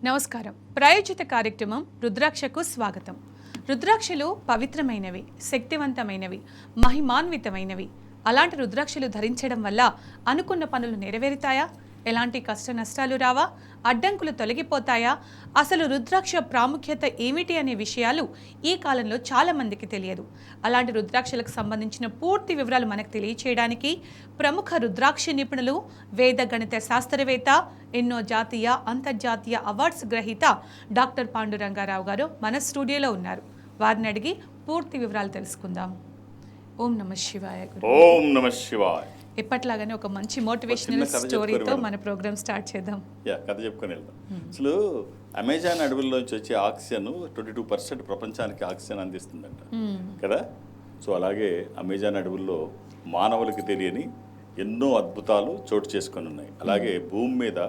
నమస్కారం. ప్రాయోజిత కార్యక్రమం రుద్రాక్షకు స్వాగతం. రుద్రాక్షలు పవిత్రమైనవి, శక్తివంతమైనవి, మహిమాన్వితమైనవి. అలాంటి రుద్రాక్షలు ధరించడం వల్ల అనుకున్న పనులు నెరవేరుతాయా? ఎలాంటి కష్ట నష్టాలు రావా? అడ్డంకులు తొలగిపోతాయా? అసలు రుద్రాక్ష ప్రాముఖ్యత ఏమిటి అనే విషయాలు ఈ కాలంలో చాలా మందికి తెలియదు. అలాంటి రుద్రాక్షలకు సంబంధించిన పూర్తి వివరాలు మనకు తెలియచేయడానికి ప్రముఖ రుద్రాక్ష నిపుణులు, వేద గణిత శాస్త్రవేత్త, ఎన్నో జాతీయ అంతర్జాతీయ అవార్డ్స్ గ్రహీత డాక్టర్ పాండురంగారావు గారు మన స్టూడియోలో ఉన్నారు. వారిని అడిగి పూర్తి వివరాలు తెలుసుకుందాం. ఓం నమ శివాయ. ఓం నమ శివాయ. ఎప్పట్లాగానే ఒక మంచి మోటివేషనల్ స్టోరీతో మన ప్రోగ్రామ్ స్టార్ట్ చేద్దాం. కథ చెప్పుకొని వెళ్దాం. అసలు అమెజాన్ అడవుల్లోంచి వచ్చే ఆక్సిజన్ 22% ప్రపంచానికి ఆక్సిజన్ అందిస్తుందంట కదా. సో అలాగే అమెజాన్ అడవుల్లో మానవులకి తెలియని ఎన్నో అద్భుతాలు చోటు చేసుకొని ఉన్నాయి. అలాగే భూమి మీద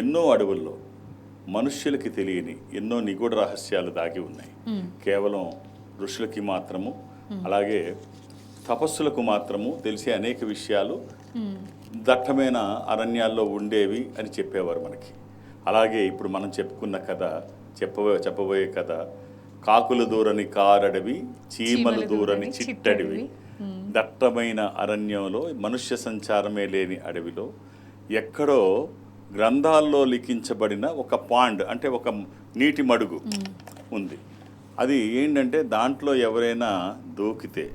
ఎన్నో అడవుల్లో మనుష్యులకి తెలియని ఎన్నో నిగూఢ రహస్యాలు దాగి ఉన్నాయి. కేవలం ఋషులకి మాత్రము, అలాగే తపస్సులకు మాత్రము తెలిసే అనేక విషయాలు దట్టమైన అరణ్యాల్లో ఉండేవి అని చెప్పేవారు మనకి. అలాగే ఇప్పుడు మనం చెప్పుకున్న కథ, చెప్పబోయే కథ, కాకులు దూరని కారడవి, చీమలు దూరని చిట్టడివి. దట్టమైన అరణ్యంలో మనుష్య సంచారమే లేని అడవిలో ఎక్కడో గ్రంథాల్లో లిఖించబడిన ఒక పాండ్, అంటే ఒక నీటి మడుగు ఉంది. అది ఏంటంటే దాంట్లో ఎవరైనా దూకితే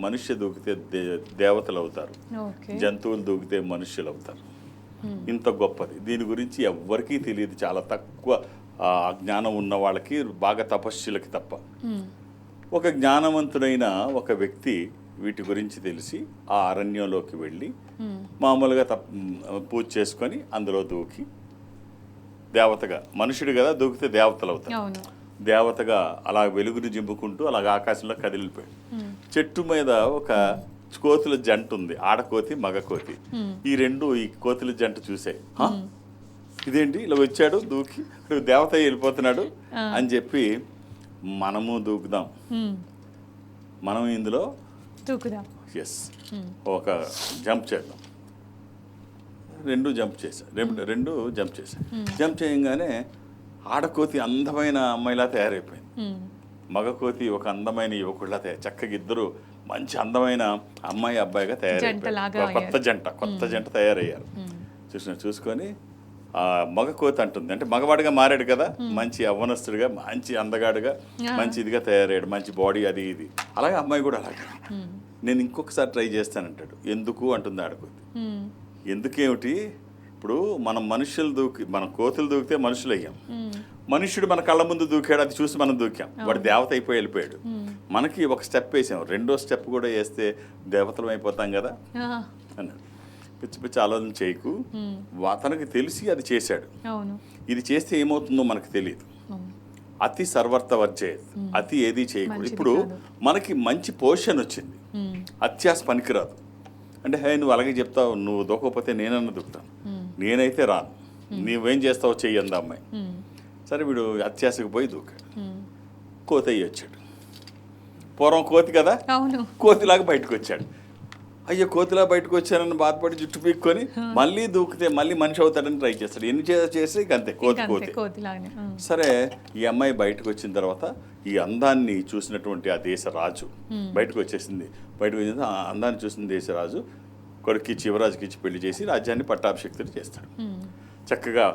మనుష్య దూకితే దేవతలు అవుతారు, జంతువులు దూకితే మనుష్యులు అవుతారు. ఇంత గొప్పది. దీని గురించి ఎవ్వరికీ తెలియదు. చాలా తక్కువ జ్ఞానం ఉన్న వాళ్ళకి, బాగా తపస్సులకి తప్ప. ఒక జ్ఞానవంతుడైన ఒక వ్యక్తి వీటి గురించి తెలిసి ఆ అరణ్యంలోకి వెళ్ళి మామూలుగా పూజ చేసుకొని అందులో దూకి దేవతగా, మనుషుడు కదా దూకితే దేవతలు అవుతారు, దేవతగా అలా వెలుగుని జింపుకుంటూ అలాగ ఆకాశంలో కదిలిపోయాడు. చెట్టు మీద ఒక కోతుల జంట ఉంది, ఆడకోతి మగ కోతి. ఈ కోతుల జంట చూసాయి, ఇదేంటి ఇలా వచ్చాడు దూకి, దేవత వెళ్ళిపోతున్నాడు అని చెప్పి మనము దూకుదాం, మనం ఇందులో దూకుదాం, ఎస్ ఒక జంప్ చేద్దాం. రెండు జంప్ చేశాయి. జంప్ చేయగానే ఆడకోతి అందమైన అమ్మాయిలా తయారైపోయింది, మగకోతి ఒక అందమైన యువకుడిలా చక్కగా ఇద్దరు మంచి అందమైన అమ్మాయి అబ్బాయిగా తయారైపోయారు. కొత్త జంట తయారయ్యారు. చూసుకొని ఆ మగకోతి అంటుంది, అంటే మగవాడిగా మారాడు కదా, మంచి యవ్వనస్తుడిగా, మంచి అందగాడుగా, మంచి ఇదిగా తయారయ్యాడు, మంచి బాడీ అది ఇది. అలాగే అమ్మాయి కూడా అలాగే, నేను ఇంకొకసారి ట్రై చేస్తానంటాడు. ఎందుకు అంటుంది ఆడకోతి. ఎందుకేమిటి, ఇప్పుడు మనం కోతులు దూకితే మనుషులు అయ్యాం, మనుష్యుడు మన కళ్ళ ముందు దూకాడు, అది చూసి మనం దూకాం, వాడు దేవత అయిపోయి వెళ్ళిపోయాడు. మనకి ఒక స్టెప్ వేసాం, రెండో స్టెప్ కూడా వేస్తే దేవతలం అయిపోతాం కదా అన్నాడు. పిచ్చి ఆలోచన చేయకు, అతనికి తెలిసి అది చేశాడు. ఇది చేస్తే ఏమవుతుందో మనకు తెలియదు. అతి సర్వర్త వర్జేత్, అతి ఏది చేయకూడదు. ఇప్పుడు మనకి మంచి పొజిషన్ వచ్చింది, అత్యాస పనికిరాదు. అంటే నువ్వు అలాగే చెప్తావు, నువ్వు దూకపోతే నేనన్నా దూకుతాను, నేనైతే రాను, నువ్వేం చేస్తావు చెయ్యంది అమ్మాయి. సరే వీడు అత్యాశకు పోయి దూకాడు, కోతి అయ్యి వచ్చాడు. పూర్వం కోతి కదా, కోతిలాగా బయటకు వచ్చాడు. అయ్యో కోతిలా బయటకు వచ్చానని బాధపడి జుట్టు పీక్కొని మళ్ళీ దూకితే మళ్ళీ మనిషి అవుతాడని ట్రై చేస్తాడు. ఎన్ని చేసి అంతే కోతి. సరే ఈ అమ్మాయి బయటకు వచ్చిన తర్వాత ఈ అందాన్ని చూసినటువంటి ఆ దేశ రాజు బయటకు వచ్చేసింది. ఆ అందాన్ని చూసిన దేశరాజు కొడుక్కి యువరాజుకి ఇచ్చి పెళ్లి చేసి రాజ్యాన్ని పట్టాభిషిక్తుడు చేస్తాడు. చక్కగా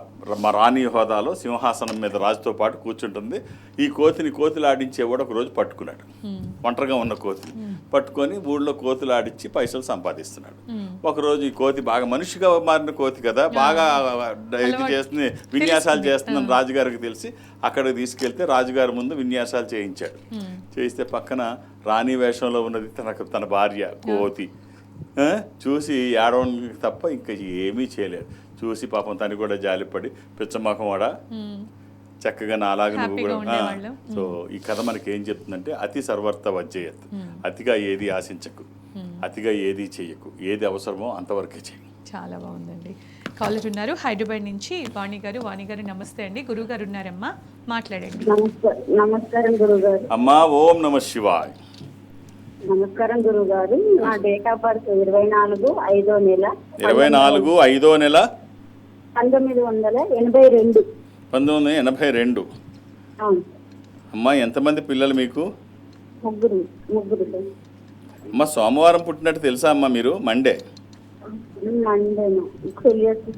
మా రాణి హోదాలో సింహాసనం మీద రాజుతో పాటు కూర్చుంటుంది. ఈ కోతిని ఆడించేవాడు ఒక రోజు పట్టుకున్నాడు, ఒంటరిగా ఉన్న కోతిని పట్టుకొని ఊళ్ళో కోతులు ఆడించి పైసలు సంపాదిస్తున్నాడు. ఒకరోజు ఈ కోతి బాగా మనిషిగా మారిన కోతి కదా, బాగా ఇది చేస్తుంది, విన్యాసాలు చేస్తుందని రాజుగారికి తెలిసి అక్కడికి తీసుకెళ్తే రాజుగారి ముందు విన్యాసాలు చేయించాడు. చేయిస్తే పక్కన రాణి వేషంలో ఉన్నది తన భార్య కోతి. చూసి ఏడవడానికి తప్ప ఇంకా ఏమీ చేయలేదు. చూసి పాపం తను కూడా జాలిపడి పిచ్చమ్మకం వాడా చక్కగా నాలాగా నువ్వు కూడా. సో ఈ కథ మనకి ఏం చెప్తుందంటే అతి సర్వర్త వజ్జయత్, అతిగా ఏది ఆశించకు, అతిగా ఏది చెయ్యకు, ఏది అవసరమో అంతవరకే చెయ్యి. చాలా బాగుందండి. కాలర్ ఉన్నారు హైదరాబాద్ నుంచి, వాణి గారు నమస్తే అండి. గురువు గారు ఉన్నారమ్మా, మాట్లాడండి. నమస్కారం గురుగారు. అమ్మా ఓం నమ శివాయ్. నమస్కారం గురుగారు. నా డేట్ ఆఫ్ బర్త్ 24/5/2000. 1982. 1982. అవును, అమ్మా ఎంతమంది పిల్లలు మీకు? ముగ్గురు సార్. అమ్మ సోమవారం పుట్టినట్టు తెలుసా అమ్మా మీరు? మండే. మండేను తెలియదు.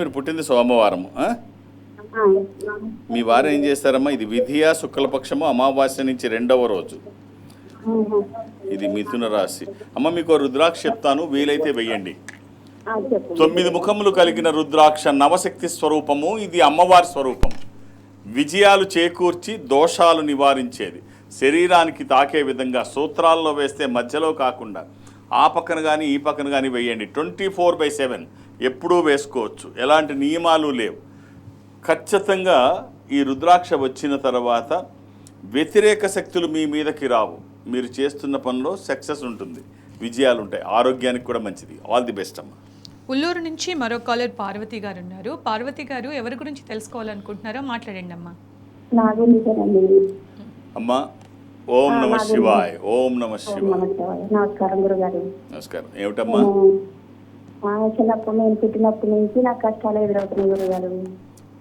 మీరు పుట్టింది సోమవారం. మీ వారు ఏం చేస్తారమ్మా? ఇది విధియా శుక్లపక్షము అమావాస్య నుంచి 2వ రోజు. ఇది మిథున రాశి. అమ్మ మీకు రుద్రాక్ష చెప్తాను, వీలైతే వెయ్యండి. 9 ముఖములు కలిగిన రుద్రాక్ష నవశక్తి స్వరూపము. ఇది అమ్మవారి స్వరూపం. విజయాలు చేకూర్చి దోషాలు నివారించేది. శరీరానికి తాకే విధంగా సూత్రాల్లో వేస్తే మధ్యలో కాకుండా ఆ పక్కన కానీ ఈ పక్కన కానీ వేయండి. 24/7 ఎప్పుడూ వేసుకోవచ్చు. ఎలాంటి నియమాలు లేవు. ఖచ్చితంగా ఈ రుద్రాక్ష వచ్చిన తర్వాత వ్యతిరేక శక్తులు మీ మీదకి రావు. మీరు చేస్తున్న పనిలో సక్సెస్ ఉంటుంది, విజయాలు ఉంటాయి, ఆరోగ్యానికి కూడా మంచిది. ఆల్ ది బెస్ట్ అమ్మ. ఉల్లూరు నుంచి మరో కాలర్ పార్వతి గారు ఉన్నారు. పార్వతి గారు ఎవరి గురించి తెలుసుకోవాలనుకుంటున్నారో మాట్లాడండి అమ్మా. అమ్మా ఓం నమ శివాయ్. ఓం నమ శివాయ్. నమస్కారం గురుగారు. నమస్కారం. ఏమిటమ్మా? చిన్నప్పుడు నేను పుట్టినప్పటి నుంచి నాకు కష్టాలు ఎదురవుతున్నాయి గురుగారు.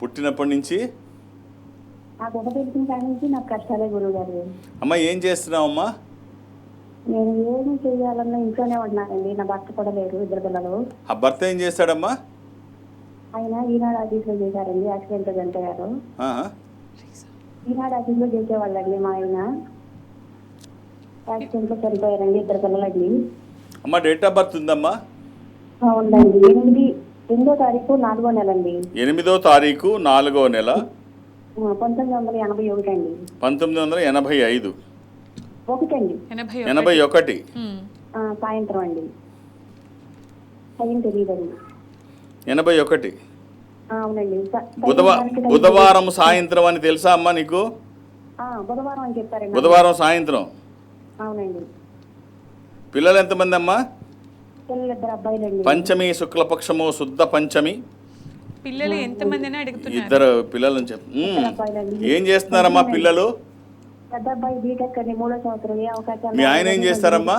పుట్టినప్పటి నుంచి నాకు ఒక తెలిసిన కాడి నుంచి నాకు కష్టాలే గురుగారు. అమ్మా ఏం చేస్తున్నావు అమ్మా? నేను ఏమి చెయ్యాలన్నా ఇంట్లోనే ఉన్నానండి. నా భర్త కూడా లేరు, 2 పిల్లలు. ఆ భర్త ఏం చేస్తాడమ్మా? ఆయన ఈనాడు ఆఫీస్లో చేశారండి, యాక్సిడెంట్ చనిపోయారు. ఈనాడు ఆఫీస్లో చేసేవాళ్ళండి మా ఆయన, యాక్సిడెంట్ లో చనిపోయారండి. 2 పిల్లలండి. అమ్మా డేట్ ఆఫ్ బర్త్ ఉందమ్మా? ఉందండి. 8వ తారీఖు 4వ నెల అండి. 8వ తారీఖు 4వ నెల 1981 అండి. 1985. ఒకటండి 81 సాయంత్రం అండి. టైం తెలియదండి. 81 అవునండి. బుధవారం సాయంత్రం అని తెలుసా అమ్మా నీకు? బుధవారం అని చెప్పారండి. బుధవారం సాయంత్రం. అవునండి. పిల్లలు ఎంతమంది అమ్మా? పిల్లలు 2 అబ్బాయిలండి. పంచమి శుక్లపక్షము శుద్ధ పంచమి. పిల్లలు ఎంతమంది అని అడుగుతున్నారు. 2 పిల్లలు. ఏం చేస్తున్నారమ్మా పిల్లలు? పెద్ద అబ్బాయి బీటెక్ అండి, 3వ సంవత్సరం. ఏ అవకాశాలు? మీ ఆయన ఏం చేస్తారమ్మా?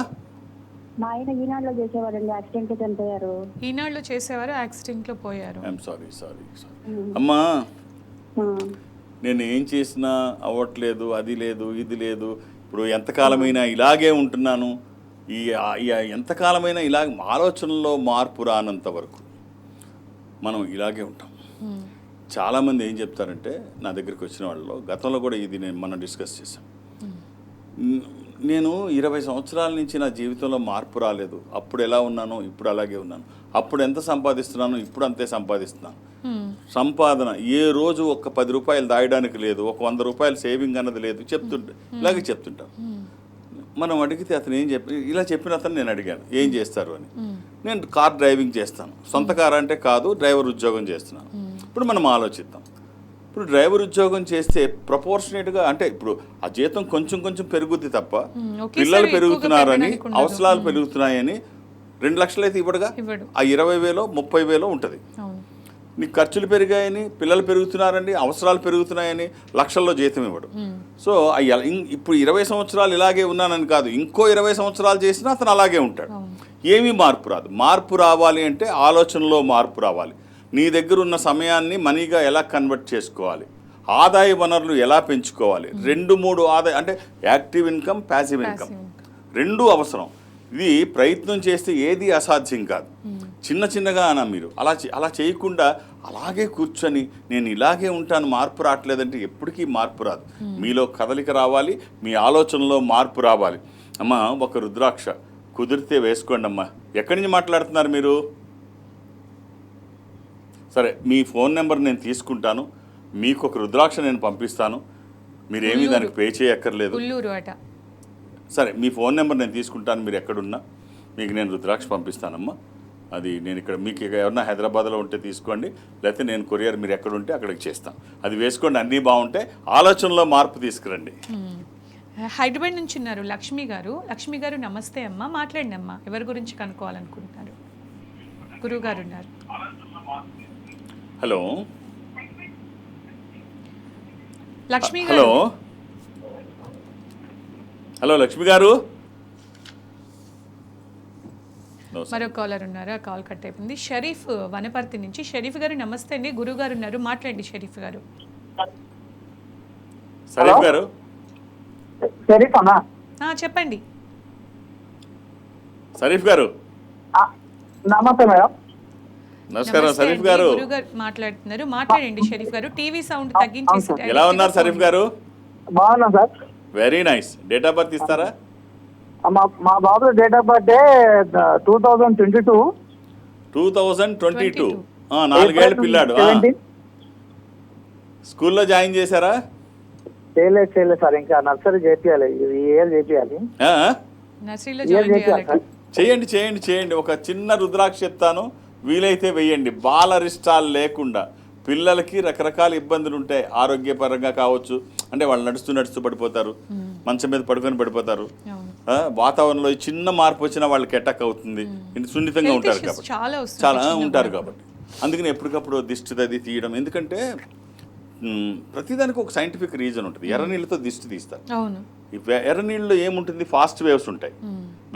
మా ఆయన ఈనాడులో చేసేవారండి, యాక్సిడెంట్ చనిపోయారు. ఈనాడులో చేసేవారు, యాక్సిడెంట్ లో పోయారు. సారీ అమ్మా. నేను ఏం చేసినా అవ్వట్లేదు, అది లేదు ఇది లేదు. ఇప్పుడు ఎంతకాలమైనా ఇలాగే ఉంటున్నాను. ఈ ఎంతకాలమైనా ఇలాగ ఆలోచనలో మార్పు రానంత వరకు మనం ఇలాగే ఉంటాం. చాలామంది ఏం చెప్తారంటే నా దగ్గరికి వచ్చిన వాళ్ళలో, గతంలో కూడా ఇది మనం డిస్కస్ చేశాం. నేను 20 సంవత్సరాల నుంచి నా జీవితంలో మార్పు రాలేదు. అప్పుడు ఎలా ఉన్నానో ఇప్పుడు అలాగే ఉన్నాను. అప్పుడు ఎంత సంపాదిస్తున్నానో ఇప్పుడు అంతే సంపాదిస్తున్నాను. సంపాదన ఏ రోజు ఒక 10 రూపాయలు దాయడానికి లేదు, ఒక 100 రూపాయలు సేవింగ్ అన్నది లేదు. ఇలాగే చెప్తుంటాను. మనం అడిగితే అతను ఏం ఇలా చెప్పిన అతను నేను అడిగాను ఏం చేస్తారు అని. నేను కార్ డ్రైవింగ్ చేస్తాను. సొంత కార్ అంటే కాదు, డ్రైవర్ ఉద్యోగం చేస్తున్నాను. ఇప్పుడు మనం ఆలోచిద్దాం. ఇప్పుడు డ్రైవర్ ఉద్యోగం చేస్తే ప్రపోర్షనేట్గా, అంటే ఇప్పుడు ఆ జీతం కొంచెం పెరుగుద్ది తప్ప, పిల్లలు పెరుగుతున్నారని, అవసరాలు పెరుగుతున్నాయని 2 లక్షలు అయితే ఇవ్వడుగా. ఆ 20,000 30,000 ఉంటుంది. నీకు ఖర్చులు పెరిగాయని, పిల్లలు పెరుగుతున్నారని, అవసరాలు పెరుగుతున్నాయని లక్షల్లో జీతం ఇవ్వడు. సో ఇప్పుడు 20 సంవత్సరాలు ఇలాగే ఉన్నానని కాదు, ఇంకో 20 సంవత్సరాలు చేసినా అతను అలాగే ఉంటాడు. ఏమీ మార్పు రాదు. మార్పు రావాలి అంటే ఆలోచనలో మార్పు రావాలి. నీ దగ్గర ఉన్న సమయాన్ని మనీగా ఎలా కన్వర్ట్ చేసుకోవాలి, ఆదాయ వనరులు ఎలా పెంచుకోవాలి, 2-3 ఆదాయ, అంటే యాక్టివ్ ఇన్కమ్, ప్యాసివ్ ఇన్కమ్ 2 అవసరం. ఇది ప్రయత్నం చేస్తే ఏది అసాధ్యం కాదు. చిన్నగా అన్నా మీరు అలా చేయకుండా అలాగే కూర్చొని నేను ఇలాగే ఉంటాను, మార్పు రావట్లేదంటే ఎప్పటికీ మార్పు రాదు. మీలో కదలిక రావాలి, మీ ఆలోచనలో మార్పు రావాలి. అమ్మ ఒక రుద్రాక్ష కుదిరితే వేసుకోండి అమ్మా. ఎక్కడి నుంచి మాట్లాడుతున్నారు మీరు? సరే మీ ఫోన్ నెంబర్ నేను తీసుకుంటాను, మీకు ఒక రుద్రాక్ష నేను పంపిస్తాను. మీరేమీ దానికి పే చేయక్కర్లేదు. సరే మీ ఫోన్ నెంబర్ నేను తీసుకుంటాను, మీరు ఎక్కడున్నా మీకు నేను రుద్రాక్ష పంపిస్తానమ్మా. అది నేను ఇక్కడ మీకు ఎవరన్నా హైదరాబాద్లో ఉంటే తీసుకోండి, లేకపోతే నేను కొరియర్ మీరు ఎక్కడుంటే అక్కడికి చేస్తాను. అది వేసుకోండి, అన్నీ బాగుంటాయి. ఆలోచనలో మార్పు తీసుకురండి. హైదరాబాద్ నుంచి ఉన్నారు లక్ష్మి గారు. లక్ష్మి గారు నమస్తే అమ్మ, మాట్లాడండి అమ్మా. ఎవరి గురించి కనుక్కోవాలనుకుంటున్నారు? గురువు గారు ఉన్నారు. హలో లక్ష్మి గారు. హలో లక్ష్మి గారు. నో అవసరం. మరో కాలర్ ఉన్నారు, ఆ కాల్ కట్ అయిపోయింది. షరీఫ్ వనపర్తి నుంచి. షరీఫ్ గారు నమస్తే అండి, గురువు గారు ఉన్నారు, మాట్లాడండి షరీఫ్ గారు. షరీఫ్ గారు చెప్పండి. షరీఫ్ గారు నమస్తే మేడం. నమస్కారం షరీఫ్ గారు. గురువు గారు మాట్లాడుతున్నారు, మాట్లాడండి షరీఫ్ గారు. టీవీ సౌండ్ తగ్గించేసి. ఎలా ఉన్నారు షరీఫ్ గారు? బాగున్నా sir. Very nice. Date of birth ఇస్తారా? మా బాబు డేట్ ఆఫ్ బర్త్ 2022. 2022. 4 ఏళ్ళ పిల్లాడు. స్కూల్లో జాయిన్ చేశారా? చేయలేదు సార్, ఇంకా నర్సరీ చేపియాలి, ఈ ఇయర్ చేపియాలి. నర్సరీలో జాయిన్ చేయాలి. చేయండి చేయండి చేయండి. ఒక చిన్న రుద్రాక్ష చెప్తాను, వీలైతే వెయ్యండి. బాలరిష్టాలు లేకుండా. పిల్లలకి రకరకాల ఇబ్బందులు ఉంటాయి, ఆరోగ్యపరంగా కావచ్చు, అంటే వాళ్ళు నడుస్తూ పడిపోతారు, మంచం మీద పడిపోతారు. వాతావరణంలో చిన్న మార్పు వచ్చినా వాళ్ళకి అటాక్ అవుతుంది. సున్నితంగా ఉంటారు కాబట్టి, చాలా ఉంటారు కాబట్టి అందుకని ఎప్పటికప్పుడు దిష్టి అది తీయడం. ఎందుకంటే ప్రతిదానికి ఒక సైంటిఫిక్ రీజన్ ఉంటుంది. ఎర్ర నీళ్ళతో దిష్టి తీస్తారు. ఎర్ర నీళ్ళలో ఏముంటుంది, ఫాస్ట్ వేవ్స్ ఉంటాయి,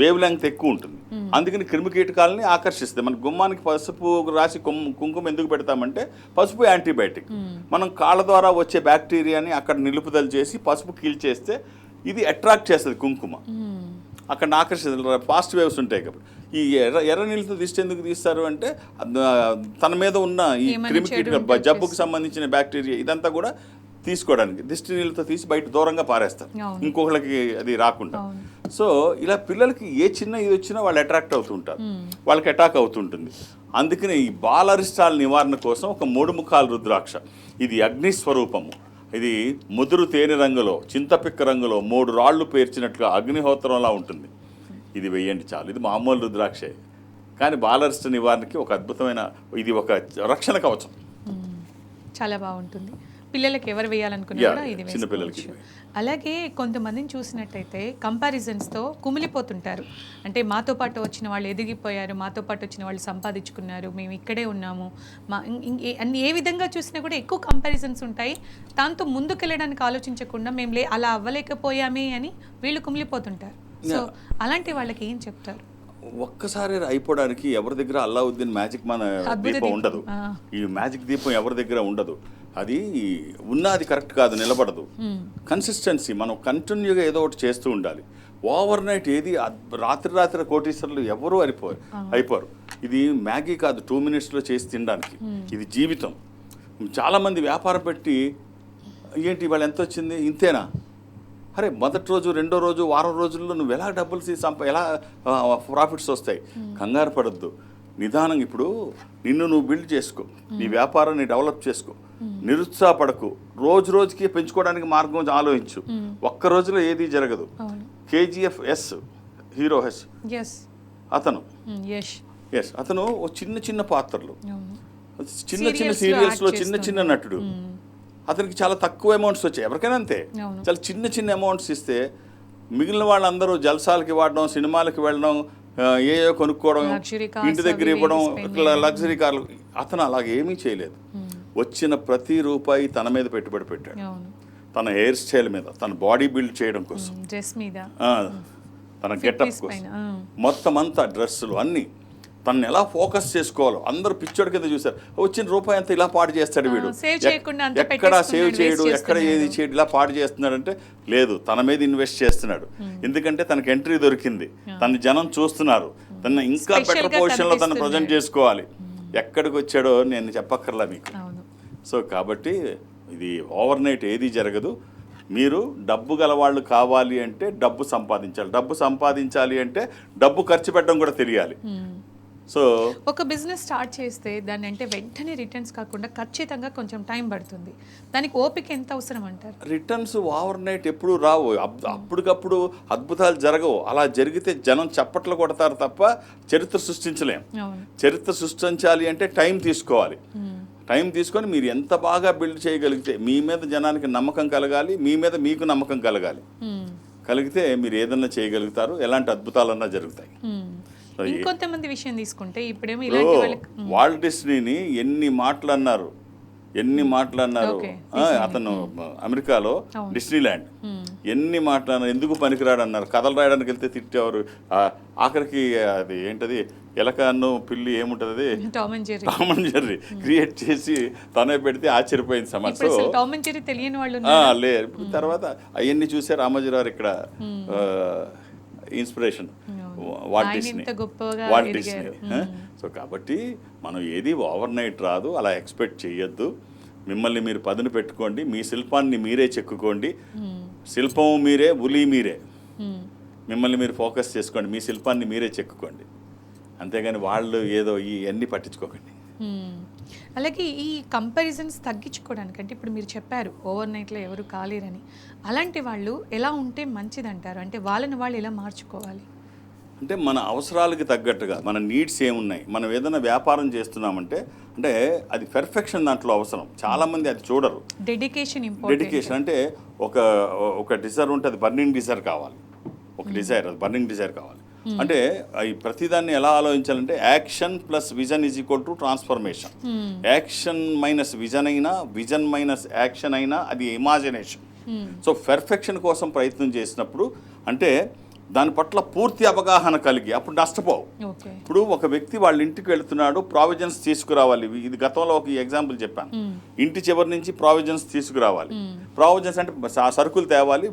వేవ్ లెంగ్త్ ఎక్కువ ఉంటుంది. అందుకని క్రిమికీటకాలని ఆకర్షిస్తాయి. మన గుమ్మానికి పసుపు రాసి కుంకుమ ఎందుకు పెడతామంటే పసుపు యాంటీబయాటిక్. మనం కాళ్ళ ద్వారా వచ్చే బ్యాక్టీరియాని అక్కడ నిలుపుదల చేసి పసుపు కీల్చేస్తే ఇది అట్రాక్ట్ చేస్తుంది కుంకుమ, అక్కడ ఆకర్షిస్తుంది. ఫాస్ట్ వేవ్స్ ఉంటాయి కాబట్టి. ఈ ఎర్ర నీళ్ళతో దిష్టి ఎందుకు తీస్తారు అంటే తన మీద ఉన్న ఈ క్రిమికీటకాలు, జబ్బుకు సంబంధించిన బ్యాక్టీరియా ఇదంతా కూడా తీసుకోవడానికి దిష్టి నీళ్ళతో తీసి బయట దూరంగా పారేస్తారు, ఇంకొకళ్ళకి అది రాకుండా. సో ఇలా పిల్లలకి ఏ చిన్న ఇది వచ్చినా వాళ్ళు అట్రాక్ట్ అవుతుంటారు, వాళ్ళకి అటాక్ అవుతుంటుంది. అందుకని ఈ బాలరిష్టాల నివారణ కోసం ఒక 3 ముఖాల రుద్రాక్ష. ఇది అగ్నిస్వరూపము. ఇది ముదురు తేనె రంగులో, చింతపిక్క రంగులో 3 రాళ్ళు పేర్చినట్లుగా అగ్నిహోత్రంలా ఉంటుంది. ఇది వెయ్యండి చాలు. ఇది మామూలు రుద్రాక్షే, కానీ బాలరిష్ట నివారణకి ఒక అద్భుతమైన, ఇది ఒక రక్షణ కవచం. చాలా బాగుంటుంది. పిల్లలకి ఎవరు వేయాలనుకున్నా కూడా ఇది వేసుకోవచ్చు. అలాగే కొంతమందిని చూసినట్టయితే కంపారిజన్స్తో కుమిలిపోతుంటారు. అంటే మాతో పాటు వచ్చిన వాళ్ళు ఎదిగిపోయారు, మాతో పాటు వచ్చిన వాళ్ళు సంపాదించుకున్నారు, మేము ఇక్కడే ఉన్నాము, ఏ విధంగా చూసినా కూడా ఎక్కువ కంపారిజన్స్ ఉంటాయి. దాంతో ముందుకెళ్ళడానికి ఆలోచించకుండా మేము అలా అవ్వలేకపోయామే అని వీళ్ళు కుమిలిపోతుంటారు. సో అలాంటి వాళ్ళకి ఏం చెప్తారు? ఒక్కసారి అయిపోవడానికి ఎవరి దగ్గర అల్లావుద్దీన్ మ్యాజిక్ మన దీపం ఉండదు. ఈ మ్యాజిక్ దీపం ఎవరి దగ్గర ఉండదు. అది ఉన్నది కరెక్ట్ కాదు, నిలబడదు. కన్సిస్టెన్సీ, మనం కంటిన్యూగా ఏదో ఒకటి చేస్తూ ఉండాలి. ఓవర్ నైట్ ఏది రాత్రి కోటీశ్వరులు ఎవరూ అయిపోరు. ఇది మ్యాగీ కాదు 2 minutesలో చేసి తినడానికి. ఇది జీవితం. చాలామంది వ్యాపారం పెట్టి ఏంటి వాళ్ళు ఎంత వచ్చింది ఇంతేనా, అరే మొదటి రోజు రెండో రోజు వారం రోజుల్లో నువ్వు ఎలా డబ్బులు ఎలా ప్రాఫిట్స్ వస్తాయి. కంగారు పడద్దు, నిదానంగా. ఇప్పుడు నిన్ను నువ్వు బిల్డ్ చేసుకో, నీ వ్యాపారాన్ని డెవలప్ చేసుకో, నిరుత్సాహపడకు. రోజుకి పెంచుకోవడానికి మార్గం ఆలోచించు. ఒక్క రోజులో ఏది జరగదు. KGF హీరో అతను చిన్న పాత్రలు, చిన్న సీరియల్స్లో చిన్న నటుడు. అతనికి చాలా తక్కువ అమౌంట్స్ వచ్చాయి. ఎవరికైనా అంతే, చాలా చిన్న అమౌంట్స్ ఇస్తే మిగిలిన వాళ్ళందరూ జల్సాలకి వాడడం, సినిమాలకి వెళ్ళడం, ఏయో కొనుక్కోవడం, ఇంటి దగ్గర ఇవ్వడం, లగ్జరీ కార్లు. అతను అలాగేమీ చేయలేదు. వచ్చిన ప్రతి రూపాయి తన మీద పెట్టుబడి పెట్టాడు. తన హెయిర్ స్టైల్ మీద, తన బాడీ బిల్డ్ చేయడం కోసం, తన గెటప్ కోసం, మొత్తం అంతా డ్రెస్సులు అన్నీ తను ఎలా ఫోకస్ చేసుకోవాలో. అందరూ పిచ్చోడి కింద చూశారు. వచ్చిన రూపాయి అంతా ఇలా పాడు చేస్తాడు వీడు, ఎక్కడ సేవ్ చేయడు, ఎక్కడ ఏది చేయడు, ఇలా పాడు చేస్తున్నాడంటే లేదు, తన మీద ఇన్వెస్ట్ చేస్తున్నాడు. ఎందుకంటే తనకు ఎంట్రీ దొరికింది, తన జనం చూస్తున్నారు, తన ఇంకా బెటర్ పొజిషన్లో తను ప్రజెంట్ చేసుకోవాలి. ఎక్కడికి వచ్చాడో నేను చెప్పక్కర్లా మీకు. సో కాబట్టి ఇది ఓవర్ నైట్ ఏది జరగదు. మీరు డబ్బు గలవాళ్ళు కావాలి అంటే డబ్బు సంపాదించాలి అంటే డబ్బు ఖర్చు పెట్టడం కూడా తెలియాలి. సో ఒక బిజినెస్ స్టార్ట్ చేస్తే దాన్ని అంటే వెంటనే రిటర్న్స్ కాకుండా ఖచ్చితంగా కొంచెం టైం పడుతుంది. దానికి ఓపిక ఎంత అవసరం అంటారు? రిటర్న్స్ ఓవర్ నైట్ ఎప్పుడు రావు, అప్పటికప్పుడు అద్భుతాలు జరగవు. అలా జరిగితే జనం చప్పట్లు కొడతారు తప్ప చరిత్ర సృష్టించలేం. చరిత్ర సృష్టించాలి అంటే టైం తీసుకోవాలి. టైం తీసుకొని మీరు ఎంత బాగా బిల్డ్ చేయగలిగితే, మీ మీద జనానికి నమ్మకం కలగాలి, మీ మీద మీకు నమ్మకం కలిగితే మీరు ఏదన్నా చేయగలుగుతారు, ఎలాంటి అద్భుతాలన్నా జరుగుతాయి. ఇంకొంతమంది విషయం తీసుకుంటే ఇప్పుడేమో వాల్ట్ డిస్నీని ఎన్ని మాటలు అన్నారు, ఎన్ని మాట్లాడినారు. Okay. అతను అమెరికాలో డిస్నీల్యాండ్ ఎన్ని మాట్లాడినారు, ఎందుకు పనికిరాడు అన్నారు. కథలు రాయడానికి వెళ్తే తిట్టేవారు. ఆఖరికి అది ఏంటది ఎలకన్ను పిల్లి ఏముంటది టామ్ అండ్ జెర్రీ క్రియేట్ చేసి తనే పెడితే ఆశ్చర్యపోయింది సమాజం. ఇప్పుడు టామ్ అండ్ జెర్రీ తెలియని వాళ్ళు లేదు. ఇప్పుడు తర్వాత అవన్నీ చూసే రామోజీరావు ఇక్కడ ఇన్స్పిరేషన్ వాల్ట్ డిస్నీ. సో కాబట్టి మనం ఏది ఓవర్ నైట్ రాదు, అలా ఎక్స్పెక్ట్ చేయొద్దు. మిమ్మల్ని మీరు పదును పెట్టుకోండి, మీ శిల్పాన్ని మీరే చెక్కుకోండి. శిల్పం మీరే, ఉలి మీరే. మిమ్మల్ని మీరు ఫోకస్ చేసుకోండి, మీ శిల్పాన్ని మీరే చెక్కుకోండి. అంతేగాని వాళ్ళు ఏదో ఇవన్నీ పట్టించుకోకండి. అలాగే ఈ కంపారిజన్స్ తగ్గించుకోవడానికి అంటే ఇప్పుడు మీరు చెప్పారు ఓవర్ నైట్లో ఎవరు కాలేరని, అలాంటి వాళ్ళు ఎలా ఉంటే మంచిదంటారు? అంటే వాళ్ళని వాళ్ళు ఎలా మార్చుకోవాలి? అంటే మన అవసరాలకి తగ్గట్టుగా మన నీడ్స్ ఏమున్నాయి. మనం ఏదైనా వ్యాపారం చేస్తున్నామంటే అంటే అది పెర్ఫెక్షన్ దాంట్లో అవసరం. చాలామంది అది చూడరు. డెడికేషన్ అంటే ఒక డిజైర్ ఉంటుంది, బర్నింగ్ డిజైర్ కావాలి. ఒక డిజైర్, అది బర్నింగ్ డిజైర్ కావాలి. అంటే ఈ ప్రతిదాన్ని ఎలా ఆలోచించాలంటే action plus vision is equal to transformation. Action minus vision అయినా, విజన్ మైనస్ యాక్షన్ అయినా అది ఇమాజినేషన్. సో పెర్ఫెక్షన్ కోసం ప్రయత్నం చేసినప్పుడు అంటే దాని పట్ల పూర్తి అవగాహన కలిగి అప్పుడు నష్టపోవు. ఇప్పుడు ఒక వ్యక్తి వాళ్ళ ఇంటికి వెళుతున్నాడు, ప్రావిజన్స్ తీసుకురావాలి. ఇది గతంలో ఒక ఎగ్జాంపుల్ చెప్పాను. ఇంటి చివరి నుంచి ప్రావిజన్స్ తీసుకురావాలి. ప్రావిజన్స్ అంటే సరుకులు తేవాలి.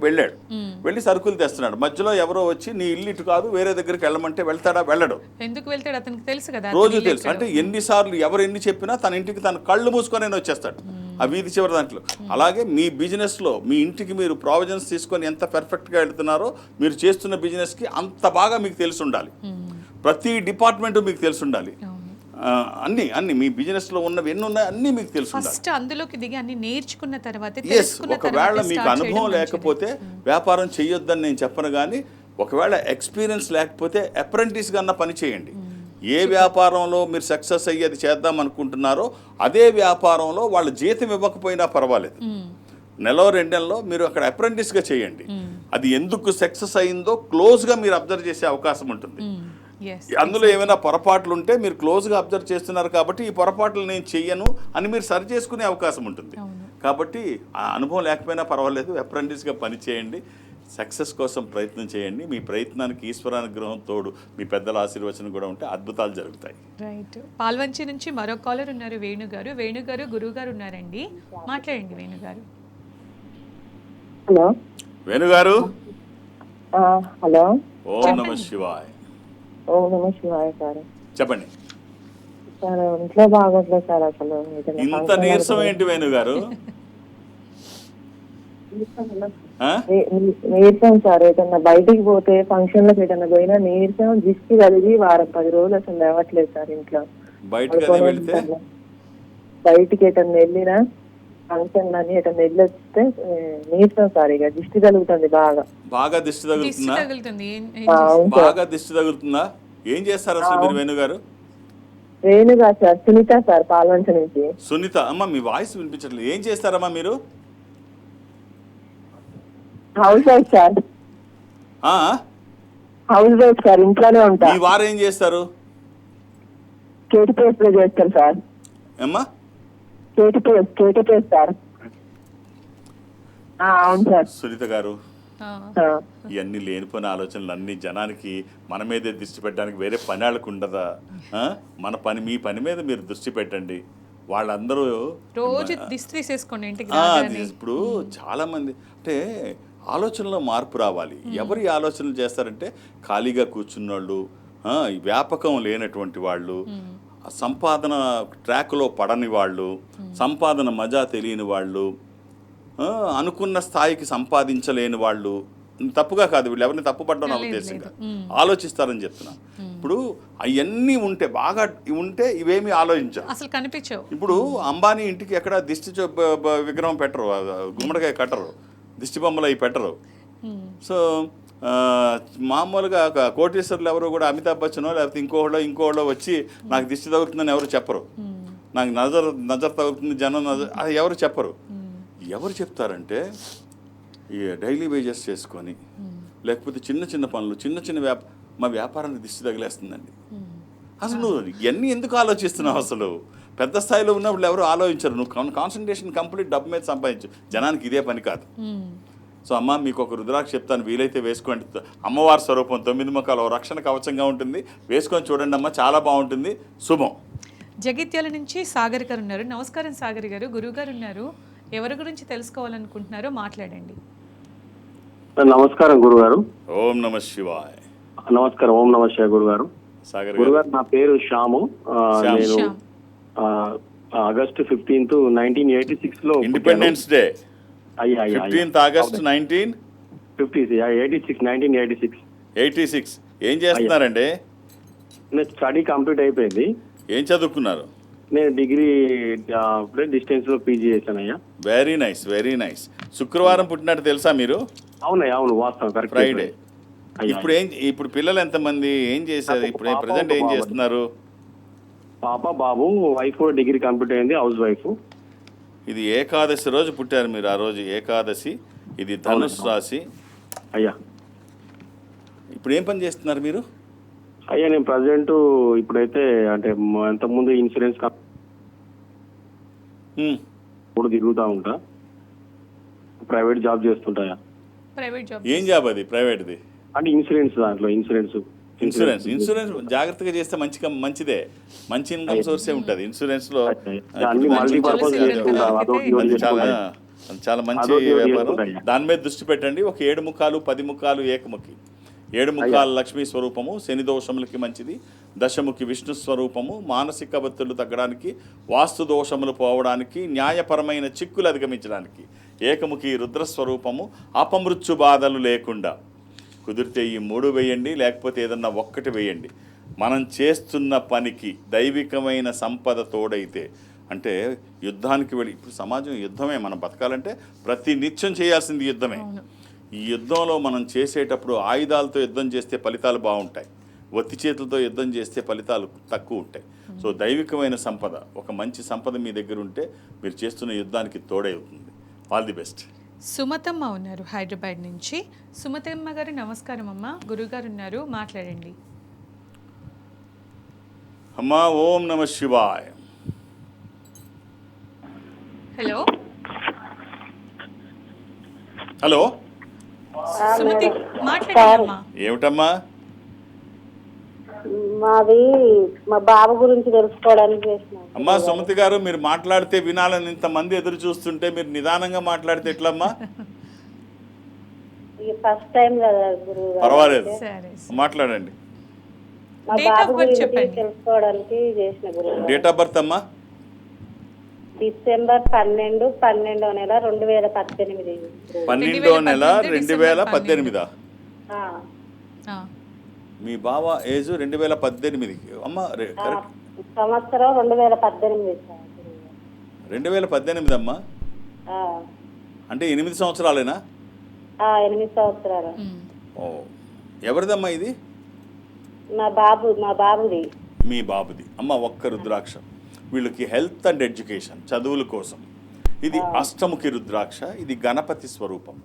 వెళ్ళి సరుకులు తెస్తున్నాడు. మధ్యలో ఎవరో వచ్చి నీ ఇల్లు ఇటు కాదు వేరే దగ్గరికి వెళ్ళమంటే వెళ్తాడా? వెళ్ళడు. ఎందుకు వెళ్తాడు? అతనికి తెలుసు కదా, రోజు తెలుసు. అంటే ఎన్నిసార్లు ఎవరు ఎన్ని చెప్పినా తన ఇంటికి తన కళ్ళు మూసుకొని వచ్చేస్తాడు ఆ వీధి చివరి దాంట్లో. అలాగే మీ బిజినెస్లో మీ ఇంటికి మీరు ప్రావిజన్స్ తీసుకొని ఎంత పర్ఫెక్ట్గా వెళ్తున్నారో మీరు చేస్తున్న బిజినెస్కి అంత బాగా మీకు తెలిసి ఉండాలి. ప్రతి డిపార్ట్మెంట్ మీకు తెలిసి ఉండాలి. అన్ని మీ బిజినెస్లో ఉన్నవి ఎన్ని ఉన్నాయి అన్నీ మీకు తెలుసు. ఫస్ట్ అందులోకి దిగి అన్ని నేర్చుకున్న తర్వాత ఒకవేళ మీకు అనుభవం లేకపోతే వ్యాపారం చేయొద్దని నేను చెప్పను, కానీ ఒకవేళ ఎక్స్పీరియన్స్ లేకపోతే అప్రెంటిస్గా అన్న పని చేయండి. ఏ వ్యాపారంలో మీరు సక్సెస్ అయ్యి అది చేద్దాం అనుకుంటున్నారో అదే వ్యాపారంలో వాళ్ళ జీతం ఇవ్వకపోయినా పర్వాలేదు, నెల 2 నెలల్లో మీరు అక్కడ అప్రెంటిస్గా చేయండి. అది ఎందుకు సక్సెస్ అయిందో క్లోజ్గా మీరు అబ్జర్వ్ చేసే అవకాశం ఉంటుంది. అందులో ఏమైనా పొరపాట్లు ఉంటే మీరు క్లోజ్గా అబ్జర్వ్ చేస్తున్నారు కాబట్టి ఈ పొరపాట్లు నేను చెయ్యను అని మీరు సరి చేసుకునే అవకాశం ఉంటుంది. కాబట్టి ఆ అనుభవం లేకపోయినా పర్వాలేదు, అప్రెంటిస్గా పని చేయండి. సక్సెస్ కోసం ప్రయత్నం చేయండి. మీ ప్రయత్నానికి ఈశ్వరానుగ్రహం తోడు మీ పెద్దల ఆశీర్వచనం కూడా ఉంటే అద్భుతాలు జరుగుతాయి. రైట్. పాల్వంచి నుంచి మరో కాలర్ ఉన్నారు, వేణుగారు. వేణుగారు గురువు గారు ఉన్నారండి, మాట్లాడండి వేణుగారు. హలో వేణుగారు. హలో. ఓం నమ శివాయ. ఓం నమ శివాయ సార్. చెప్పండి సార్. ఇంట్లో బాగోట్లేదు సార్. అసలు ఇంత నీరసం ఏంటి వేణుగారు? నీరసం సార్. ఏదన్నా బయటికి పోతే ఫంక్షన్లకు ఏదన్నా పోయినా నీరసం, దిష్టి కలిగి వారం 10 రోజులు అసలు లేవట్లేదు సార్. ఇంట్లో బయటికి ఎటన్నా వెళ్ళినా ఫంక్షన్ అని ఎటన్నా వెళ్ళి వస్తే నీరసం సార్. ఇక దిష్టి కలుగుతుంది బాగా దిష్టి తగులుతుందా? ఏం చేస్తారు అసలు మీరు వేణుగారు? వేణుగా సార్. సునీత సార్, పాల్వంచ నుంచి. సునీత అమ్మ, మీ వాయిస్ వినిపించట్లేదు. ఏం చేస్తారమ్మా మీరు? House wife sir. House wife sir, ఇంట్లోనే ఉంటా. మీ వారు ఏం చేస్తారు? కేటీపీఎస్ లో చేస్తారు సార్. ఏమ్మా? KTPS sir. అవును సార్. సునీత గారు, ఇవన్నీ లేనిపోయిన ఆలోచనలు అన్ని జనానికి మన మీదే దృష్టి పెట్టడానికి వేరే పని వాళ్ళకు ఉండదా? మీ పని మీద మీరు దృష్టి పెట్టండి. వాళ్ళందరూ రోజు దిష్టి తీసేసుకోండి ఇంటికి. ఇప్పుడు చాలా మంది అంటే ఆలోచనలో మార్పు రావాలి. ఎవరు ఆలోచనలు చేస్తారంటే ఖాళీగా కూర్చున్నోళ్ళు, వ్యాపకం లేనటువంటి వాళ్ళు, సంపాదన ట్రాక్లో పడని వాళ్ళు, సంపాదన మజా తెలియని వాళ్ళు, అనుకున్న స్థాయికి సంపాదించలేని వాళ్ళు. తప్పుగా కాదు, వీళ్ళు ఎవరిని తప్పు పడ్డం ఉద్దేశంగా ఆలోచిస్తారని చెప్తున్నా. ఇప్పుడు అవన్నీ బాగా ఉంటే ఇవేమి ఆలోచించారు, అసలు కనిపించవు. ఇప్పుడు అంబానీ ఇంటికి ఎక్కడ దిష్టి విగ్రహం పెట్టరు, గుమ్మడికాయ కట్టరు, దిష్టి బొమ్మలు అవి పెట్టరు. సో మామూలుగా కోటేశ్వర్లు ఎవరు కూడా అమితాబ్ బచ్చనో లేకపోతే ఇంకోళ్ళో వచ్చి నాకు దిష్టి తగులుతుందని ఎవరు చెప్పరు. నాకు నజర్ తగులుతుంది జనం అది ఎవరు చెప్పరు. ఎవరు చెప్తారంటే ఈ డైలీ వేజెస్ చేసుకొని లేకపోతే చిన్న పనులు మా వ్యాపారానికి దిష్టి తగిలేస్తుందండి. అసలు నువ్వు ఇవన్నీ ఎందుకు ఆలోచిస్తున్నావు? అసలు పెద్ద స్థాయిలో ఉన్నప్పుడు ఎవరు ఆలోచించరు. నువ్వు కాన్సన్ట్రేషన్ కంప్లీట్ డబ్బు మీద సంపాదించు. జనానికి ఇదే పని కాదు. సో అమ్మ మీకు ఒక రుద్రాక్ష చెప్తాను, వీలైతే వేసుకోండి. అమ్మవారి స్వరూపం 9 ముఖాలు రక్షణ కవచంగా ఉంటుంది. వేసుకొని చూడండి అమ్మ, చాలా బాగుంటుంది. శుభం. జగిత్యాల నుంచి సాగర్ గారు ఉన్నారు. నమస్కారం సాగర్ గారు. గురువు గారు ఉన్నారు. ఎవరి గురించి తెలుసుకోవాలనుకుంటున్నారో మాట్లాడండి. నమస్కారం గురుగారు. ఓం నమ శివాయ. నమస్కారం. ఓం నమ శివాయ గురుగారు. సాగర్ గురుగారు నా పేరు శ్యాము. నేను శ్యామ్. ఆగస్టు 15, 1986 లో ఇండిపెండెన్స్ డే 15th August 1986. ఏం చేస్తున్నారండి? నేను స్టడీ కంప్లీట్ అయిపోయింది. ఏం చదువుకున్నారు? నేను డిగ్రీ డిస్టెన్స్ లో పీజీ చేశానయ్యా. Very nice, very nice. శుక్రవారం పుట్టినట్టు తెలుసా మీరు? అవునయ్యా, అవును, వాస్తవం, కరెక్ట్. ఫ్రైడే. ఇప్పుడు పిల్లలు ఎంతమంది? ఏం చేశారు? ఇప్పుడు ప్రెసెంట్ ఏం చేస్తున్నారు? పాప, బాబు, వైఫ్ డిగ్రీ కంప్లీట్ అయింది, హౌస్ వైఫ్. ఇది ఏకాదశి రోజు పుట్టారు మీరు. ఆ రోజు ఏకాదశి. ఇది ధనుసు రాశి. అయ్యా ఇప్పుడు ఏం పని చేస్తున్నారు మీరు? అయ్యా నేను ప్రజెంట్ ఇప్పుడైతే అంటే ఇంతకుముందు ఇన్సూరెన్స్ కూడా తిరుగుతా ఉంటా. ప్రైవేట్ జాబ్ చేస్తుంటాయా. Private job. ఏం జాబ్ అది ప్రైవేట్ది? అంటే ఇన్సూరెన్స్, దాంట్లో ఇన్సూరెన్స్ జాగ్రత్తగా చేస్తే మంచిదే. మంచి ఇన్కమ్ సోర్సే ఉంటుంది ఇన్సూరెన్స్ లో. చాలా మంచి వ్యాపారం. దాని మీద దృష్టి పెట్టండి. ఒక 7 ముఖాలు 10 ముఖాలు ఏకముఖి. 7 ముఖాల లక్ష్మీ స్వరూపము, శని దోషములకి మంచిది. దశముఖి విష్ణు స్వరూపము, మానసిక ఒత్తిళ్లు తగ్గడానికి, వాస్తు దోషములు పోవడానికి, న్యాయపరమైన చిక్కులు అధిగమించడానికి. ఏకముఖి రుద్రస్వరూపము, అపమృత్యు బాధలు లేకుండా. కుదిరితే ఈ 3 వేయండి, లేకపోతే ఏదన్నా ఒక్కటి వేయండి. మనం చేస్తున్న పనికి దైవికమైన సంపద తోడైతే, అంటే యుద్ధానికి వెళ్ళి, ఇప్పుడు సమాజం యుద్ధమే. మనం బతకాలంటే ప్రతి నిత్యం చేయాల్సింది యుద్ధమే. ఈ యుద్ధంలో మనం చేసేటప్పుడు ఆయుధాలతో యుద్ధం చేస్తే ఫలితాలు బాగుంటాయి, ఒత్తి చేతులతో యుద్ధం చేస్తే ఫలితాలు తక్కువ ఉంటాయి. సో దైవికమైన సంపద, ఒక మంచి సంపద మీ దగ్గర ఉంటే మీరు చేస్తున్న యుద్ధానికి తోడవుతుంది. All the best. సుమతమ్మ ఉన్నారు హైదరాబాద్ నుంచి. సుమతమ్మ గారు నమస్కారం అమ్మ. గురుగారు ఉన్నారు, మాట్లాడండి. అమ్మా ఓం నమ శివాయ. హలో హలో సుమతి మాట్లాడండి. ఏమిటమ్మా? మాది మా బాబు గురించి తెలుసుకోవడానికి చేసినాం. అమ్మా సుమతి గారు, మీరు మాట్లాడితే వినాలని ఇంతమంది ఎదురు చూస్తుంటే మీరు నిదానంగా మాట్లాడితే ఎట్లమ్మా? ఫస్ట్ టైం కదా గురువు గారు. పర్వాలేదు, సరే. మాట్లాడండి. మా బాబు గురించి తెలుసుకోవడానికి చేసిన గురువు. డేట్ ఆఫ్ బర్త్ అమ్మా? డిసెంబర్ 12, 12వ నెల 2018. 12వ నెల 2018. మీ బావ ఏజ్ 2018. అమ్మ సంవత్సరం 2018. 2018 అమ్మా. అంటే 8 సంవత్సరాలేనా? 8 సంవత్సరాలు. ఓ, ఎవరిదమ్మా ఇది? మా బాబుది. మీ బాబుది. అమ్మ ఒక్క రుద్రాక్ష. వీళ్ళకి హెల్త్ అండ్ ఎడ్యుకేషన్, చదువుల కోసం. ఇది అష్టముఖి రుద్రాక్ష. ఇది గణపతి స్వరూపం.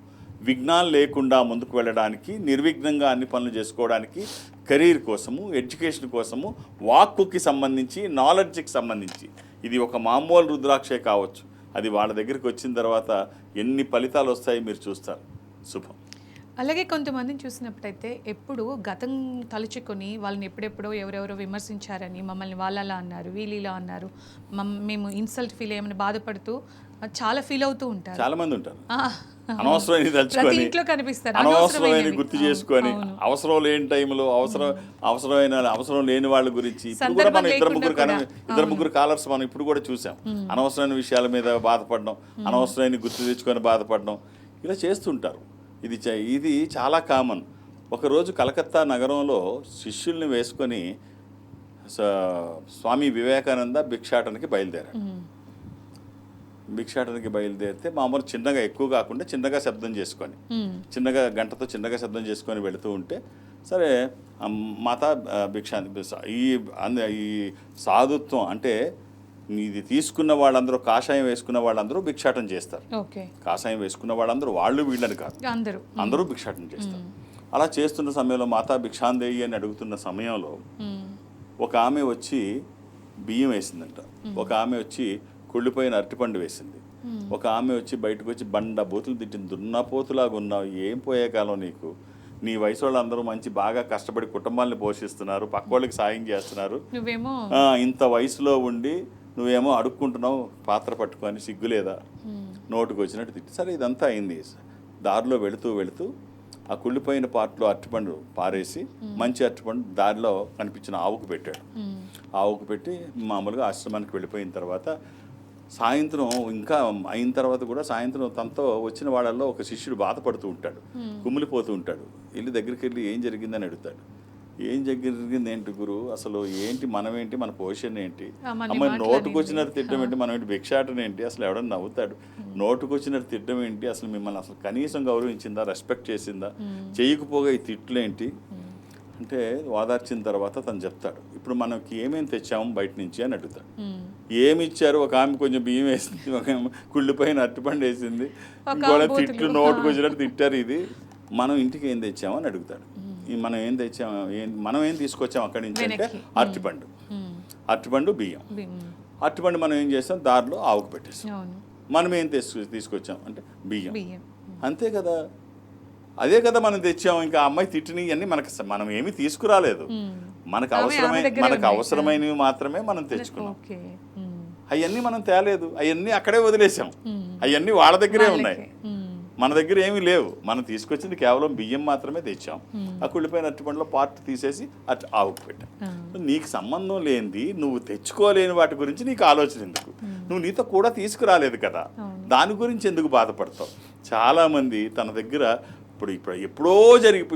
విఘ్నాలు లేకుండా ముందుకు వెళ్ళడానికి, నిర్విఘ్నంగా అన్ని పనులు చేసుకోవడానికి, కెరీర్ కోసము, ఎడ్యుకేషన్ కోసము, వాక్కుకి సంబంధించి, నాలెడ్జ్కి సంబంధించి. ఇది ఒక మామూలు రుద్రాక్షే కావచ్చు. అది వాళ్ళ దగ్గరికి వచ్చిన తర్వాత ఎన్ని ఫలితాలు వస్తాయో మీరు చూస్తారు. శుభం. అలాగే కొంతమందిని చూసినప్పుడైతే ఎప్పుడు గతం తలుచుకొని వాళ్ళని ఎప్పుడెప్పుడో ఎవరెవరో విమర్శించారని, మమ్మల్ని వాళ్ళలా అన్నారు, వీళ్ళిలా అన్నారు, మేము ఇన్సల్ట్ ఫీల్ అయ్యామని బాధపడుతూ చాలా ఫీల్ అవుతూ ఉంటారు. చాలా మంది ఉంటారు. అనవసరమైన తలుచుకొని, అనవసరమైన గుర్తు చేసుకొని, అవసరం లేని టైంలో అవసరం లేని వాళ్ళ గురించి ఇప్పుడు కూడా మనం ఇద్దరు ముగ్గురు కాలర్స్ మనం ఇప్పుడు కూడా చూసాం. అనవసరమైన విషయాల మీద బాధపడడం, అనవసరమైన గుర్తు తెచ్చుకొని బాధపడడం, ఇలా చేస్తుంటారు. ఇది చాలా కామన్. ఒకరోజు కలకత్తా నగరంలో శిష్యుల్ని వేసుకొని స్వామి వివేకానంద భిక్షాటనకి బయలుదేరాడు. భిక్షాటనకి బయలుదేరితే మామూలు చిన్నగా, ఎక్కువ కాకుండా చిన్నగా శబ్దం చేసుకొని, చిన్నగా గంటతో చిన్నగా శబ్దం చేసుకొని వెళుతూ ఉంటే, సరే మాత భిక్షా, ఈ సాధుత్వం అంటే ఇది తీసుకున్న వాళ్ళందరూ, కాషాయం వేసుకున్న వాళ్ళందరూ భిక్షాటం చేస్తారు. కాషాయం వేసుకున్న వాళ్ళందరూ వాళ్ళు వీళ్ళని కాదు, అందరూ భిక్షాటం చేస్తారు. అలా చేస్తున్న సమయంలో మాతా భిక్షాందేయి అని అడుగుతున్న సమయంలో ఒక ఆమె వచ్చి బియ్యం వేసిందంట. ఒక ఆమె వచ్చి కుళ్ళిపోయిన అరటిపండు వేసింది. ఒక ఆమె వచ్చి బయటకు వచ్చి బండ బూతులు తిట్టింది. దున్నపోతులాగా ఉన్నావు, ఏం పోయే కాలం నీకు, నీ వయసు వాళ్ళందరూ మంచి బాగా కష్టపడి కుటుంబాన్ని పోషిస్తున్నారు, పక్క వాళ్ళకి సాయం చేస్తున్నారు, నువ్వేమో ఇంత వయసులో ఉండి నువ్వేమో అడుక్కుంటున్నావు పాత్ర పట్టుకొని, సిగ్గులేదా, నోటుకు వచ్చినట్టు తిట్టి. సరే ఇదంతా అయింది. దారిలో వెళుతూ ఆ కుళ్ళిపోయిన పాటలో అరటిపండు పారేసి మంచి అరటిపండు దారిలో కనిపించిన ఆవుకు పెట్టాడు. ఆవుకు పెట్టి మామూలుగా ఆశ్రమానికి వెళ్ళిపోయిన తర్వాత సాయంత్రం ఇంకా అయిన తర్వాత కూడా సాయంత్రం తనతో వచ్చిన వాళ్ళల్లో ఒక శిష్యుడు బాధపడుతూ ఉంటాడు, కుమిలిపోతూ ఉంటాడు. వెళ్ళి దగ్గరికి వెళ్ళి ఏం జరిగిందని అడుగుతాడు. ఏం జరిగింది ఏంటి గురు, అసలు ఏంటి, మనమేంటి, మన పొజిషన్ ఏంటి, అమ్మాయి నోటుకు వచ్చినట్టు తిట్టడం ఏంటి, మనం ఏంటి భిక్షాటన ఏంటి, అసలు ఎవడన్నా నవ్వుతాడు, నోటుకు వచ్చినట్టు తిట్టడం ఏంటి, అసలు మిమ్మల్ని అసలు కనీసం గౌరవించిందా, రెస్పెక్ట్ చేసిందా, చేయకపోగా ఈ తిట్లేంటి అంటే వాదార్చిన తర్వాత తను చెప్తాడు, ఇప్పుడు మనకి ఏమేమి తెచ్చాము బయట నుంచి అని అడుగుతాడు. ఏమి ఇచ్చారు, ఒక ఆమె కొంచెం బియ్యం వేసింది, ఒక ఆమె కుళ్ళిపోయిన అరటిపండు వేసింది, ఇంకోళ్ళ తిట్లు నోటుకు వచ్చినట్టు తిట్టారు, ఇది మనం ఇంటికి ఏం తెచ్చాము అని అడుగుతాడు. మనం ఏం తెచ్చాము, మనం ఏం తీసుకొచ్చాము అక్కడి నుంచి అంటే అరటిపండు బియ్యం. అరటిపండు మనం ఏం చేస్తాం, దారిలో ఆవుకు పెట్టేస్తాం. మనం ఏం తీసుకొచ్చాం అంటే బియ్యం. అంతే కదా, అదే కదా మనం తెచ్చాం. ఇంకా అమ్మాయి తిట్టిని అన్నీ మనం ఏమీ తీసుకురాలేదు, మనకు అవసరమైనవి మాత్రమే మనం తెచ్చుకున్నాం. అవన్నీ మనం తేలేదు, అవన్నీ అక్కడే వదిలేసాం, అవన్నీ వాళ్ళ దగ్గరే ఉన్నాయి, మన దగ్గర ఏమీ లేవు. మనం తీసుకొచ్చింది కేవలం బియ్యం మాత్రమే తెచ్చాం. ఆ కుళ్ళిపోయిన అరటిపండులో పార్ట్ తీసేసి ఆవుకు పెట్టాం. నీకు సంబంధం లేనిది, నువ్వు తెచ్చుకోలేని వాటి గురించి నీకు ఆలోచన ఎందుకు, నువ్వు నీతో కూడా తీసుకురాలేదు కదా, దాని గురించి ఎందుకు బాధపడతావు. చాలామంది తన దగ్గర ఎప్పుడో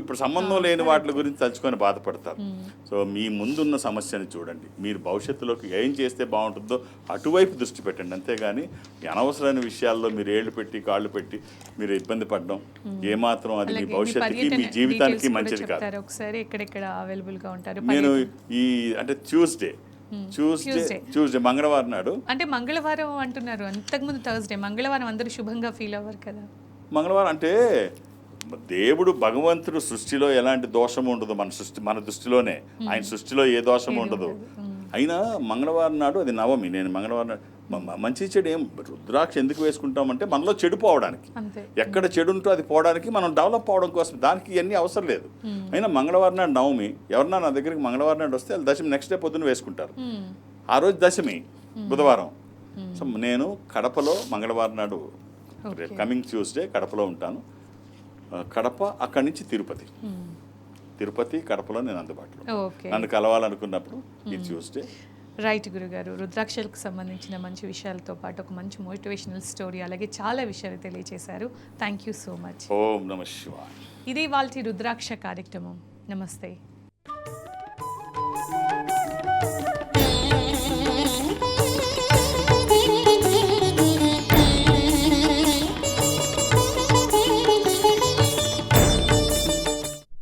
ఇప్పుడు సంబంధం లేని వాటి గురించి తలుచుకొని బాధపడతారు. సో మీ ముందున్న సమస్యని చూడండి, మీరు భవిష్యత్తులోకి ఏం చేస్తే బాగుంటుందో అటువైపు దృష్టి పెట్టండి. అంతేగాని అనవసరమైన విషయాల్లో మీరు ఏళ్ళు పెట్టి కాళ్ళు పెట్టి మీరు ఇబ్బంది పడడం ఏమాత్రం అది మీ భవిష్యత్తుకి మీ జీవితానికి మంచిది కాదు. నేను అంటే ట్యూస్డే మంగళవారం నాడు, అంటే మంగళవారం అంటున్నారు, అంతకుముందు థర్స్డే, మంగళవారం అందరూ శుభంగా ఫీల్ అవ్వరు కదా. మంగళవారం అంటే దేవుడు భగవంతుడు సృష్టిలో ఎలాంటి దోషం ఉండదు, మన దృష్టిలోనే, ఆయన సృష్టిలో ఏ దోషం ఉండదు. అయినా మంగళవారం నాడు అది నవమి. నేను మంగళవారం నాడు మంచి చెడు ఏం రుద్రాక్ష ఎందుకు వేసుకుంటామంటే మనలో చెడు పోవడానికి, ఎక్కడ చెడు ఉంటో అది పోవడానికి, మనం డెవలప్ అవడం కోసం, దానికి ఇవన్నీ అవసరం లేదు. అయినా మంగళవారం నాడు నవమి, ఎవరన్నా నా దగ్గరికి మంగళవారం నాడు వస్తే దశమి నెక్స్ట్ డే పొద్దున్న వేసుకుంటారు. ఆ రోజు దశమి బుధవారం. సో నేను కడపలో మంగళవారం నాడు కమింగ్ ట్యూస్డే కడపలో ఉంటాను. కడప అక్కడి నుంచి తిరుపతి కడపలో నేను అందుబాటులో. నన్ను కలవాలనుకున్నప్పుడు ఈ ట్యూస్డే. రైట్ గురుగారు, రుద్రాక్షలకు సంబంధించిన మంచి విషయాలతో పాటు ఒక మంచి మోటివేషనల్ స్టోరీ, అలాగే చాలా విషయాలు తెలియజేశారు. Thank you so much. ఓం నమః శివాయ. ఇది వాళ్ళ రుద్రాక్ష కార్యక్రమం. నమస్తే.